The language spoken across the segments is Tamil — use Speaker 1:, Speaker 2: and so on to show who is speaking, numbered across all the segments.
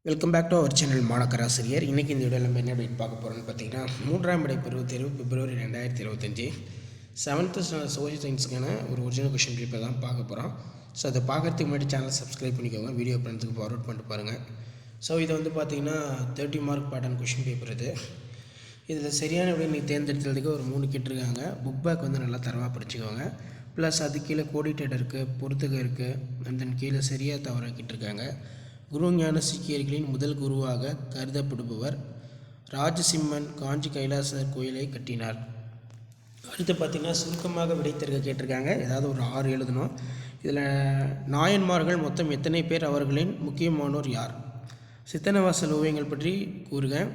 Speaker 1: Welcome back to our channel மாணக்கராசிரியர். இன்றைக்கி இந்த வீடியோவில் நம்ம என்ன அப்டேட் பார்க்க போகிறோம்னு பார்த்தீங்கன்னா, 3ஆம் விடை பருவத் தேர்வு பிப்ரவரி 2025 7th ஸ்டாண்டர்ட் சோஷியல் சயின்ஸுக்கான ஒரு ஒரிஜினல் கொஷின் பேப்பர் தான் பார்க்க போகிறோம். ஸோ அதை பார்க்குறதுக்கு முன்னாடி சேனல் சப்ஸ்கிரைப் பண்ணிக்கோங்க, வீடியோ ஃப்ரெண்ட்ஸுக்கு ஃபார்வர்ட் பண்ணிட்டு பாருங்கள். ஸோ இது வந்து பார்த்திங்கன்னா 30 மார்க் பேட்டர்ன் கொஷின் பேப்பர் இது. இதில் சரியான விட நீங்கள் தேர்ந்தெடுத்ததுக்கு ஒரு 3 கேட்டிருக்காங்க. புக் பேக் வந்து நல்லா தரவாக படிச்சுக்கோங்க. ப்ளஸ் அது கீழே கோடிட்டேட் இருக்குது, பொறுத்துக இருக்குது, அண்ட் தென் கீழே சரியாக தவறாக கேட்டிருக்காங்க. குரு ஞான சீக்கியர்களின் முதல் குருவாக கருதப்படுபவர் ராஜசிம்மன் காஞ்சி கைலாசர் கோயிலை கட்டினார். அடுத்து பார்த்திங்கன்னா சுருக்கமாக விடைத்தருக கேட்டிருக்காங்க. ஏதாவது ஒரு 6 எழுதணும். இதில் நாயன்மார்கள் மொத்தம் எத்தனை பேர், அவர்களின் முக்கியமானோர் யார்? சித்தனவாசல் ஓவியங்கள் பற்றி கூறுக.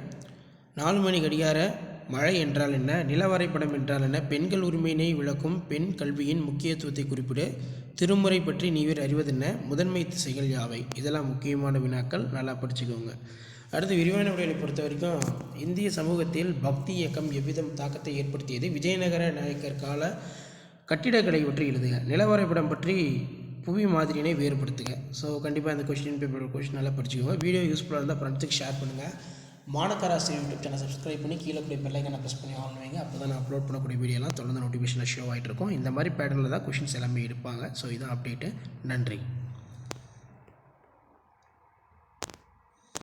Speaker 1: 4 மணி கடிகார மழை என்றால் என்ன? நிலவரைபடம் என்றால் என்ன? பெண்கள் உரிமையினை விளக்கும் பெண் கல்வியின் முக்கியத்துவத்தை குறிப்பிடு. திருமுறை பற்றி நீவர் அறிவதென்ன? முதன்மை திசைகள் யாவை? இதெல்லாம் முக்கியமான வினாக்கள், நல்லா படிச்சுக்கோங்க. அடுத்து விரிவான விடையை பொறுத்த வரைக்கும், இந்திய சமூகத்தில் பக்தி இயக்கம் எவ்விதம் தாக்கத்தை ஏற்படுத்தியது? விஜயநகர நாயக்கர் கால கட்டிடக்கலை பற்றி எழுதுக. நிலவரைபடம் பற்றி புவி மாதிரியினை வேறுபடுத்துக. ஸோ கண்டிப்பாக இந்த கொஸ்டின் பேப்பர் கொஸ்டின் நல்லா படிச்சுக்கோங்க. வீடியோ யூஸ்ஃபுல்லாக இருந்தால் ஃப்ரெண்ட்ஸுக்கு ஷேர் பண்ணுங்கள். மாணக்கராசிரியர் யூடியூப் சேனல் சப்ஸ்கிரைப் பண்ணி கீழே கூடிய பெல்லைக்கான ப்ரெஸ் பண்ணி ஆன் வைங்க. அப்போ தான் நான் அப்லோட் பண்ணக்கூடிய வீடியோலாம் தொடர்ந்து நோட்டிஃபிகேஷனில் ஷோ ஆகிட்டு இருக்கும். இந்த மாதிரி பேட்டர்னில் தான் கொஷின்ஸ் எல்லாமே எடுப்பாங்க. ஸோ இதுதான் அப்டேட்டு. நன்றி.